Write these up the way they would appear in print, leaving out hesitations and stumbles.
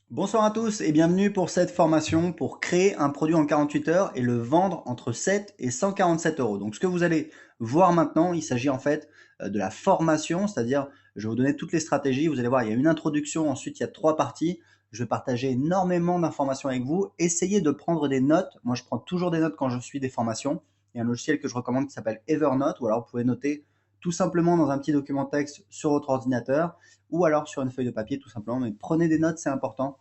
Bonsoir à tous et bienvenue pour cette formation pour créer un produit en 48 heures et le vendre entre 7 et 147 euros. Donc ce que vous allez voir maintenant, il s'agit en fait de la formation, c'est-à-dire je vais vous donner toutes les stratégies. Vous allez voir, il y a une introduction, ensuite il y a 3 parties. Je vais partager énormément d'informations avec vous. Essayez de prendre des notes. Moi, je prends toujours des notes quand je suis des formations. Il y a un logiciel que je recommande qui s'appelle Evernote, ou alors vous pouvez noter tout simplement dans un petit document texte sur votre ordinateur, ou alors sur une feuille de papier tout simplement. Mais prenez des notes, c'est important.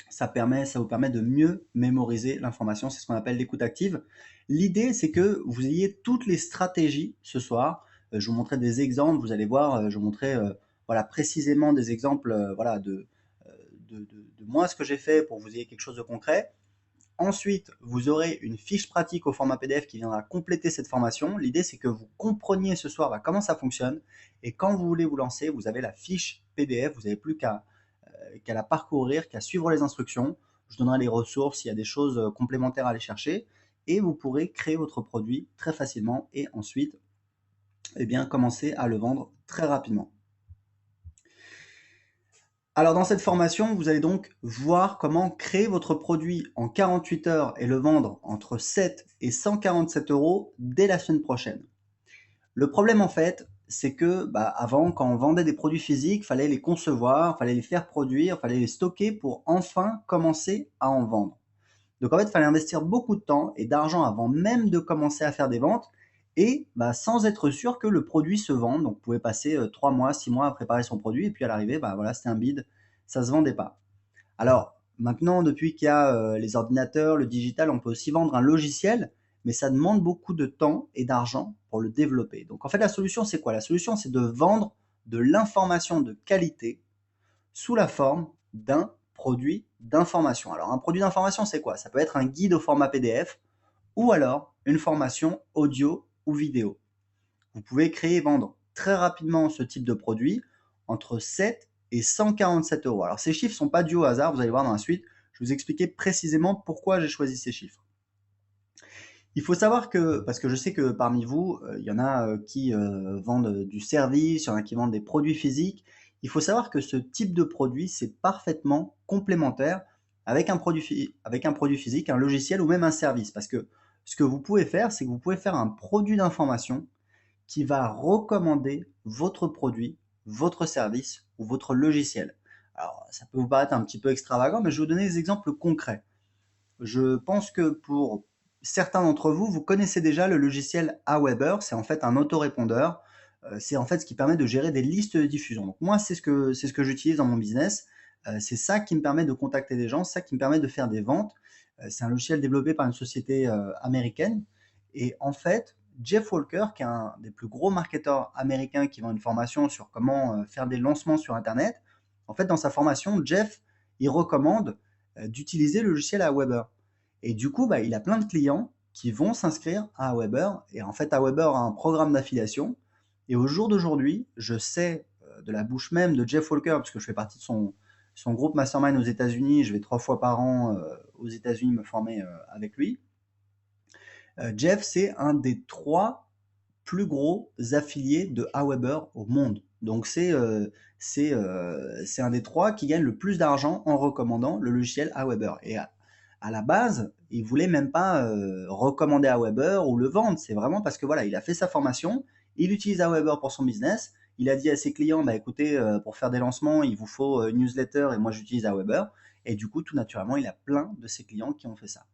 Ça vous permet de mieux mémoriser l'information. C'est ce qu'on appelle l'écoute active. L'idée, c'est que vous ayez toutes les stratégies ce soir. Je vous montrerai des exemples. Vous allez voir, je vous montrerai voilà, précisément des exemples voilà, de moi, ce que j'ai fait pour que vous ayez quelque chose de concret. Ensuite, vous aurez une fiche pratique au format PDF qui viendra compléter cette formation. L'idée, c'est que vous compreniez ce soir comment ça fonctionne. Et quand vous voulez vous lancer, vous avez la fiche PDF. Vous n'avez plus qu'à la parcourir, qu'à suivre les instructions. Je donnerai les ressources, s'il y a des choses complémentaires à aller chercher. Et vous pourrez créer votre produit très facilement et ensuite eh bien, commencer à le vendre très rapidement. Alors dans cette formation, vous allez donc voir comment créer votre produit en 48 heures et le vendre entre 7 et 147 euros dès la semaine prochaine. Le problème en fait, c'est que avant, quand on vendait des produits physiques, il fallait les concevoir, il fallait les faire produire, il fallait les stocker pour enfin commencer à en vendre. Donc en fait, il fallait investir beaucoup de temps et d'argent avant même de commencer à faire des ventes et sans être sûr que le produit se vende. Donc vous pouvez passer 3 mois, 6 mois à préparer son produit et puis à l'arrivée, voilà, c'était un bide, ça ne se vendait pas. Alors maintenant, depuis qu'il y a les ordinateurs, le digital, on peut aussi vendre un logiciel, mais ça demande beaucoup de temps et d'argent pour le développer. Donc en fait, la solution, c'est quoi? La solution, c'est de vendre de l'information de qualité sous la forme d'un produit d'information. Alors un produit d'information, c'est quoi? Ça peut être un guide au format PDF ou alors une formation audio ou vidéo. Vous pouvez créer et vendre très rapidement ce type de produit entre 7 et 147 euros. Alors ces chiffres ne sont pas dus au hasard, vous allez voir dans la suite, je vais vous expliquer précisément pourquoi j'ai choisi ces chiffres. Il faut savoir que, parce que je sais que parmi vous, il y en a qui vendent du service, il y en a qui vendent des produits physiques. Il faut savoir que ce type de produit, c'est parfaitement complémentaire avec un produit physique, un logiciel ou même un service. Parce que ce que vous pouvez faire, c'est que vous pouvez faire un produit d'information qui va recommander votre produit, votre service ou votre logiciel. Alors, ça peut vous paraître un petit peu extravagant, mais je vais vous donner des exemples concrets. Je pense que pour certains d'entre vous, vous connaissez déjà le logiciel Aweber. C'est en fait un autorépondeur. C'est en fait ce qui permet de gérer des listes de diffusion. Donc moi, c'est ce que j'utilise dans mon business. C'est ça qui me permet de contacter des gens, c'est ça qui me permet de faire des ventes. C'est un logiciel développé par une société américaine. Et en fait, Jeff Walker, qui est un des plus gros marketeurs américains qui vend une formation sur comment faire des lancements sur Internet, en fait, dans sa formation, Jeff, il recommande d'utiliser le logiciel Aweber. Et du coup, il a plein de clients qui vont s'inscrire à Aweber. Et en fait, Aweber a un programme d'affiliation. Et au jour d'aujourd'hui, je sais de la bouche même de Jeff Walker, parce que je fais partie de son groupe Mastermind aux États-Unis. Je vais 3 fois par an aux États-Unis me former avec lui. Jeff, c'est un des 3 plus gros affiliés de Aweber au monde. Donc c'est un des 3 qui gagne le plus d'argent en recommandant le logiciel Aweber. Et à la base, il voulait même pas recommander Aweber ou le vendre. C'est vraiment parce que voilà, il a fait sa formation, il utilise Aweber pour son business. Il a dit à ses clients, écoutez, pour faire des lancements, il vous faut une newsletter et moi j'utilise Aweber. Et du coup, tout naturellement, il a plein de ses clients qui ont fait ça.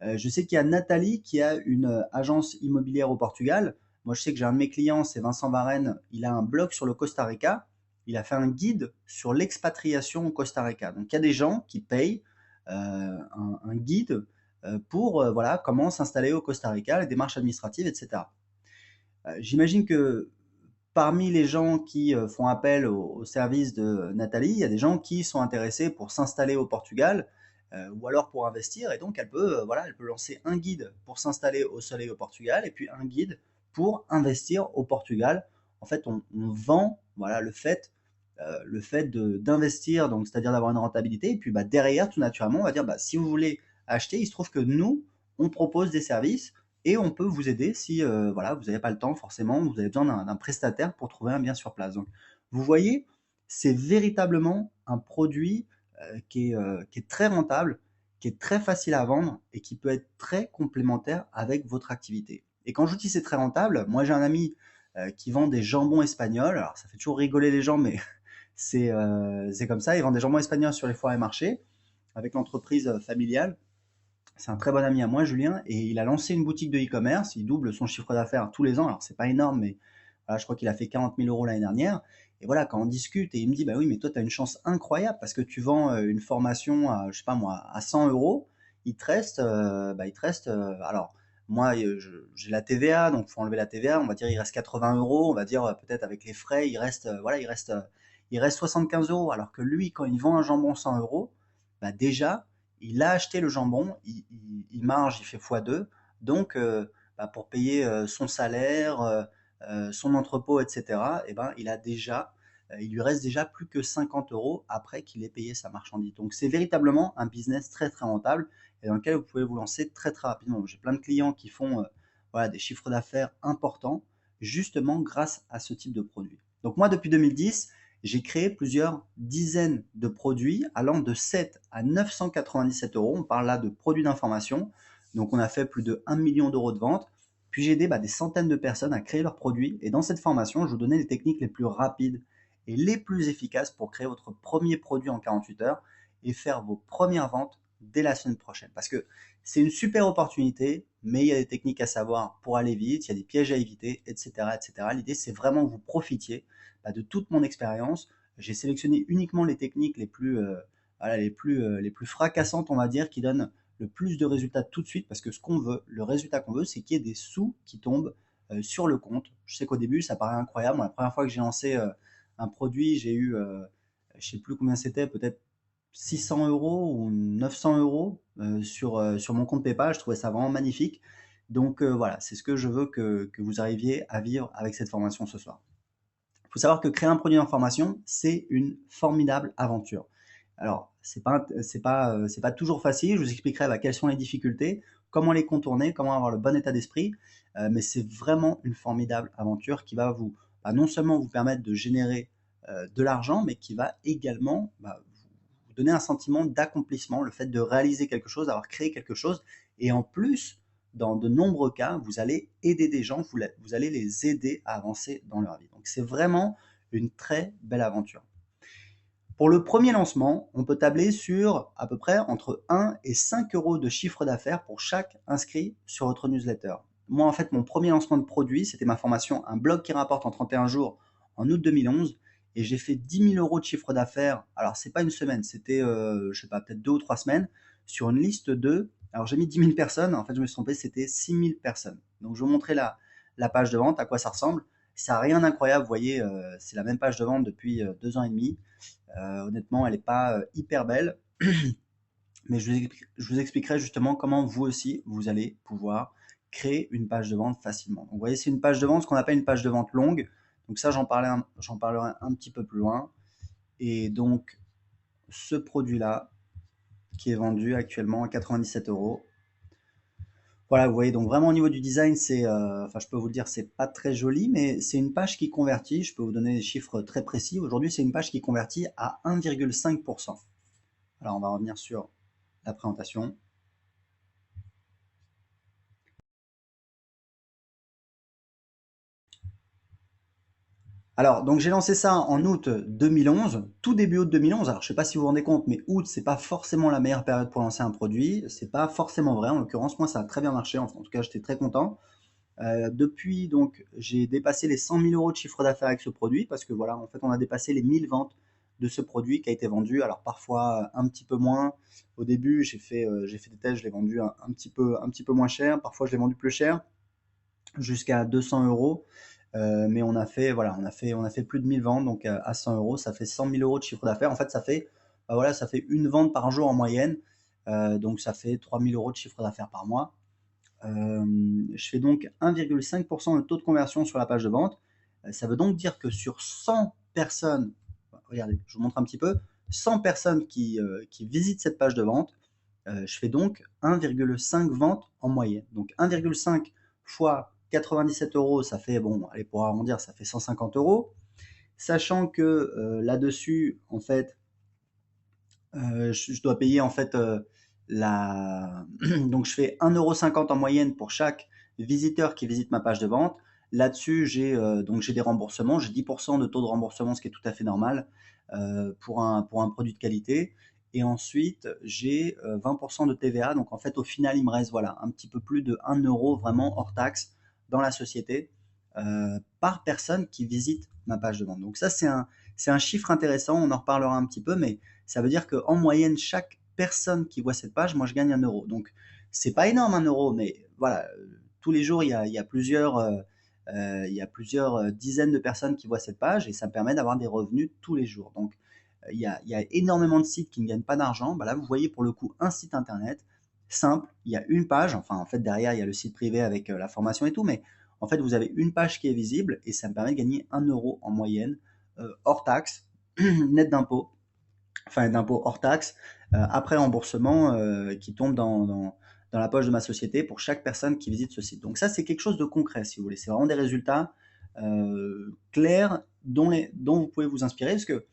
Je sais qu'il y a Nathalie qui a une agence immobilière au Portugal. Moi, je sais que j'ai un de mes clients, c'est Vincent Varenne. Il a un blog sur le Costa Rica. Il a fait un guide sur l'expatriation au Costa Rica. Donc, il y a des gens qui payent un guide pour voilà, comment s'installer au Costa Rica, les démarches administratives, etc. J'imagine que parmi les gens qui font appel au service de Nathalie, il y a des gens qui sont intéressés pour s'installer au Portugal ou alors pour investir. Et donc, voilà, elle peut lancer un guide pour s'installer au soleil au Portugal et puis un guide pour investir au Portugal. En fait, on vend voilà, le fait d'investir, donc c'est-à-dire d'avoir une rentabilité. Et puis derrière, tout naturellement, on va dire si vous voulez acheter, il se trouve que nous, on propose des services et on peut vous aider si voilà, vous n'avez pas le temps forcément, vous avez besoin d'un prestataire pour trouver un bien sur place. Donc, vous voyez, c'est véritablement un produit qui est très rentable, qui est très facile à vendre et qui peut être très complémentaire avec votre activité. Et quand je vous dis c'est très rentable, moi j'ai un ami qui vend des jambons espagnols. Alors ça fait toujours rigoler les gens, mais c'est comme ça. Il vend des jambons espagnols sur les foires et marchés avec l'entreprise familiale. C'est un très bon ami à moi, Julien, et il a lancé une boutique de e-commerce. Il double son chiffre d'affaires tous les ans. Alors, c'est pas énorme, mais voilà, je crois qu'il a fait 40 000 euros l'année dernière. Et voilà, quand on discute, et il me dit, bah oui, mais toi, tu as une chance incroyable parce que tu vends une formation à, je sais pas moi, à 100 euros. Il te reste, alors, moi, j'ai la TVA, donc il faut enlever la TVA. On va dire, il reste 80 euros. On va dire, peut-être avec les frais, voilà, il reste 75 euros. Alors que lui, quand il vend un jambon 100 euros, bah déjà, il a acheté le jambon, il marge, il fait x2, donc bah, pour payer son salaire, son entrepôt, etc., eh ben, il lui reste déjà plus que 50 euros après qu'il ait payé sa marchandise. Donc c'est véritablement un business très très rentable et dans lequel vous pouvez vous lancer très très rapidement. J'ai plein de clients qui font voilà, des chiffres d'affaires importants justement grâce à ce type de produit. Donc moi depuis 2010, j'ai créé plusieurs dizaines de produits allant de 7 à 997 euros. On parle là de produits d'information. Donc, on a fait plus de 1 million d'euros de vente. Puis, j'ai aidé des centaines de personnes à créer leurs produits. Et dans cette formation, je vous donnais les techniques les plus rapides et les plus efficaces pour créer votre premier produit en 48 heures et faire vos premières ventes dès la semaine prochaine. Parce que c'est une super opportunité, mais il y a des techniques à savoir pour aller vite, il y a des pièges à éviter, etc. etc. L'idée, c'est vraiment que vous profitiez de toute mon expérience. J'ai sélectionné uniquement les techniques voilà, les plus fracassantes, on va dire, qui donnent le plus de résultats tout de suite, parce que ce qu'on veut, le résultat qu'on veut, c'est qu'il y ait des sous qui tombent sur le compte. Je sais qu'au début, ça paraît incroyable. Moi, la première fois que j'ai lancé un produit, j'ai eu, je sais plus combien c'était, peut-être 600 euros ou 900 euros sur mon compte PayPal. Je trouvais ça vraiment magnifique. Donc voilà, c'est ce que je veux que vous arriviez à vivre avec cette formation ce soir. Il faut savoir que créer un produit d'information, c'est une formidable aventure. Alors, c'est pas toujours facile. Je vous expliquerai quelles sont les difficultés, comment les contourner, comment avoir le bon état d'esprit. Mais c'est vraiment une formidable aventure qui va non seulement vous permettre de générer de l'argent, mais qui va également vous donner un sentiment d'accomplissement, le fait de réaliser quelque chose, d'avoir créé quelque chose. Et en plus, dans de nombreux cas, vous allez aider des gens, vous allez les aider à avancer dans leur vie. Donc c'est vraiment une très belle aventure. Pour le premier lancement, on peut tabler sur à peu près entre 1 et 5 euros de chiffre d'affaires pour chaque inscrit sur votre newsletter. Moi, en fait, mon premier lancement de produit, c'était ma formation Un blog qui rapporte en 31 jours en août 2011. Et j'ai fait 10 000 euros de chiffre d'affaires. Alors, c'est pas une semaine, c'était, je sais pas, peut-être 2 ou 3 semaines sur une liste de. Alors, j'ai mis 10 000 personnes. En fait, je me suis trompé, c'était 6 000 personnes. Donc, je vous montrer la page de vente, à quoi ça ressemble. Ça n'a rien d'incroyable, vous voyez, c'est la même page de vente depuis 2 ans et demi. Honnêtement, elle n'est pas hyper belle, mais je vous expliquerai justement comment vous aussi, vous allez pouvoir créer une page de vente facilement. Donc, vous voyez, c'est une page de vente, ce qu'on appelle une page de vente longue. Donc ça, j'en parlerai un petit peu plus loin. Et donc, ce produit-là, qui est vendu actuellement à 97 euros. Voilà, vous voyez, donc vraiment au niveau du design, enfin, je peux vous le dire, c'est pas très joli, mais c'est une page qui convertit. Je peux vous donner des chiffres très précis. Aujourd'hui, c'est une page qui convertit à 1,5%. Alors, on va revenir sur la présentation. Alors, donc j'ai lancé ça en août 2011, tout début août 2011. Alors, je sais pas si vous vous rendez compte, mais août, c'est pas forcément la meilleure période pour lancer un produit. C'est pas forcément vrai. En l'occurrence, moi, ça a très bien marché. En tout cas, j'étais très content. Depuis, donc, j'ai dépassé les 100 000 euros de chiffre d'affaires avec ce produit parce que voilà, en fait, on a dépassé les 1000 ventes de ce produit qui a été vendu. Alors, parfois un petit peu moins. Au début, j'ai fait des tests, je l'ai vendu un petit peu moins cher. Parfois, je l'ai vendu plus cher, jusqu'à 200 euros. Mais on a fait plus de 1000 ventes, donc à 100 euros, ça fait 100 000 euros de chiffre d'affaires. En fait, voilà, ça fait une vente par jour en moyenne. Donc, ça fait 3000 euros de chiffre d'affaires par mois. Je fais donc 1,5% de taux de conversion sur la page de vente. Ça veut donc dire que sur 100 personnes, regardez, je vous montre un petit peu, 100 personnes qui visitent cette page de vente, je fais donc 1,5 ventes en moyenne. Donc 1,5 fois 97 euros, ça fait, bon, allez, pour arrondir, ça fait 150 euros. Sachant que là-dessus, en fait, Je dois payer en fait la... Donc je fais 1,50 € en moyenne pour chaque visiteur qui visite ma page de vente. Là-dessus, j'ai des remboursements, j'ai 10% de taux de remboursement, ce qui est tout à fait normal pour un produit de qualité. Et ensuite, j'ai 20% de TVA. Donc en fait, au final, il me reste voilà, un petit peu plus de 1 € vraiment hors taxe dans la société par personne qui visite ma page de vente. Donc ça, c'est un chiffre intéressant, on en reparlera un petit peu, mais ça veut dire qu'en moyenne, chaque personne qui voit cette page, moi, je gagne 1 €. Donc, c'est pas énorme 1 €, mais voilà, tous les jours, il y a plusieurs dizaines de personnes qui voient cette page et ça me permet d'avoir des revenus tous les jours. Donc, il y a énormément de sites qui ne gagnent pas d'argent. Bah là, vous voyez pour le coup un site internet simple, il y a une page, enfin en fait derrière il y a le site privé avec la formation et tout, mais en fait vous avez une page qui est visible et ça me permet de gagner 1 € en moyenne hors taxe, net d'impôt, enfin d'impôt hors taxe, après remboursement qui tombe dans la poche de ma société pour chaque personne qui visite ce site. Donc ça, c'est quelque chose de concret, si vous voulez. C'est vraiment des résultats clairs dont vous pouvez vous inspirer, parce que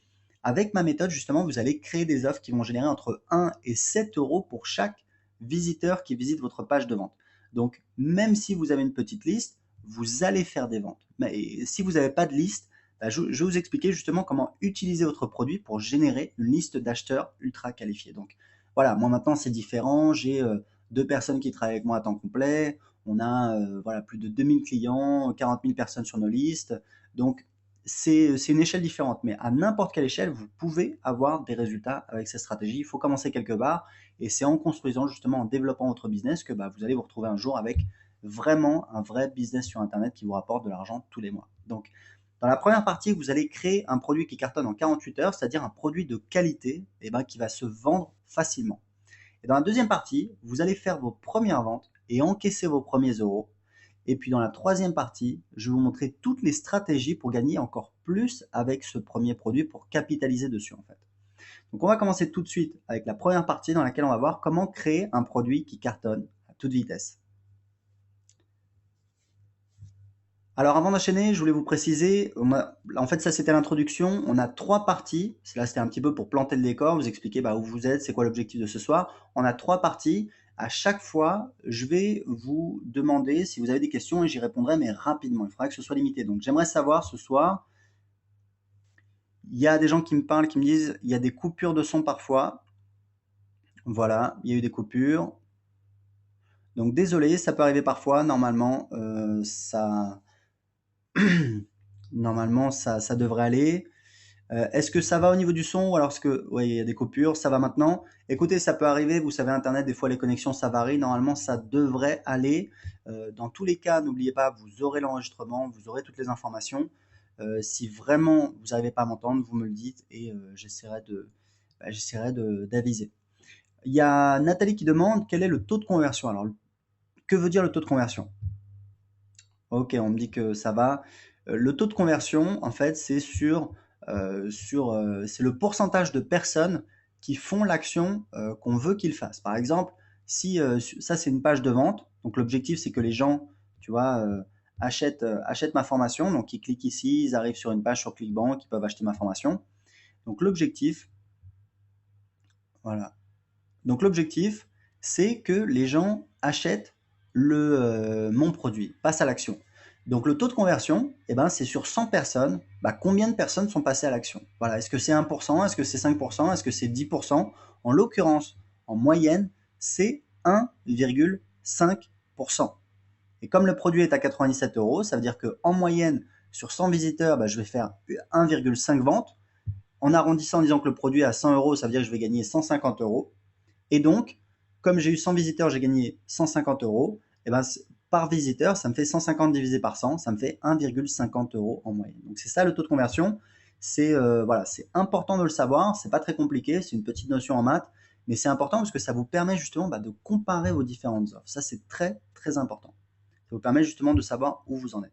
avec ma méthode, justement, vous allez créer des offres qui vont générer entre 1 et 7 € pour chaque visiteur qui visite votre page de vente. Donc, même si vous avez une petite liste, vous allez faire des ventes. Mais si vous n'avez pas de liste, je vais vous expliquer justement comment utiliser votre produit pour générer une liste d'acheteurs ultra qualifiés. Donc voilà, moi maintenant c'est différent, j'ai 2 personnes qui travaillent avec moi à temps complet, on a voilà, plus de 2000 clients, 40 000 personnes sur nos listes, donc c'est une échelle différente, mais à n'importe quelle échelle, vous pouvez avoir des résultats avec cette stratégie. Il faut commencer quelque part, et c'est en construisant justement, en développant votre business que vous allez vous retrouver un jour avec vraiment un vrai business sur Internet qui vous rapporte de l'argent tous les mois. Donc dans la première partie, vous allez créer un produit qui cartonne en 48 heures, c'est-à-dire un produit de qualité qui va se vendre facilement. Et dans la deuxième partie, vous allez faire vos premières ventes et encaisser vos premiers euros. Et puis dans la troisième partie, je vais vous montrer toutes les stratégies pour gagner encore plus avec ce premier produit, pour capitaliser dessus en fait. Donc on va commencer tout de suite avec la première partie dans laquelle on va voir comment créer un produit qui cartonne à toute vitesse. Alors avant d'enchaîner, je voulais vous préciser, en fait ça c'était l'introduction, on a 3 parties, là c'était un petit peu pour planter le décor, vous expliquer où vous êtes, c'est quoi l'objectif de ce soir. On a 3 parties, à chaque fois je vais vous demander si vous avez des questions et j'y répondrai, mais rapidement, il faudra que ce soit limité. Donc j'aimerais savoir ce soir, il y a des gens qui me parlent, qui me disent il y a des coupures de son parfois, voilà, il y a eu des coupures, donc désolé, ça peut arriver parfois, normalement normalement ça devrait aller. Est-ce que ça va au niveau du son, ou alors est-ce que oui, il y a des coupures, ça va maintenant? Écoutez, ça peut arriver, vous savez, internet, des fois les connexions ça varie, normalement ça devrait aller. Dans tous les cas, n'oubliez pas, vous aurez l'enregistrement, vous aurez toutes les informations. Si vraiment vous n'arrivez pas à m'entendre, vous me le dites et j'essaierai d'aviser. Il y a Nathalie qui demande quel est le taux de conversion. Alors, que veut dire le taux de conversion? Ok, on me dit que ça va. Le taux de conversion, en fait, c'est le pourcentage de personnes qui font l'action qu'on veut qu'ils fassent. Par exemple, si ça c'est une page de vente, donc l'objectif c'est que les gens, tu vois, achètent ma formation, donc ils cliquent ici, ils arrivent sur une page sur Clickbank, ils peuvent acheter ma formation. Donc l'objectif, voilà. Donc l'objectif, c'est que les gens achètent mon produit, passent à l'action. Donc le taux de conversion, c'est sur 100 personnes, combien de personnes sont passées à l'action? Voilà, est-ce que c'est 1%, est-ce que c'est 5%, est-ce que c'est 10%? En l'occurrence, en moyenne, c'est 1,5%. Et comme le produit est à 97 euros, ça veut dire qu'en moyenne, sur 100 visiteurs, je vais faire 1,5 ventes. En arrondissant, en disant que le produit est à 100 euros, ça veut dire que je vais gagner 150 euros. Et donc, comme j'ai eu 100 visiteurs, j'ai gagné 150 euros. Et par visiteur, ça me fait 150 divisé par 100, ça me fait 1,50 € en moyenne. Donc c'est ça le taux de conversion. Voilà, c'est important de le savoir. C'est pas très compliqué, c'est une petite notion en maths, mais c'est important parce que ça vous permet justement de comparer vos différentes offres. Ça c'est très très important. Ça vous permet justement de savoir où vous en êtes.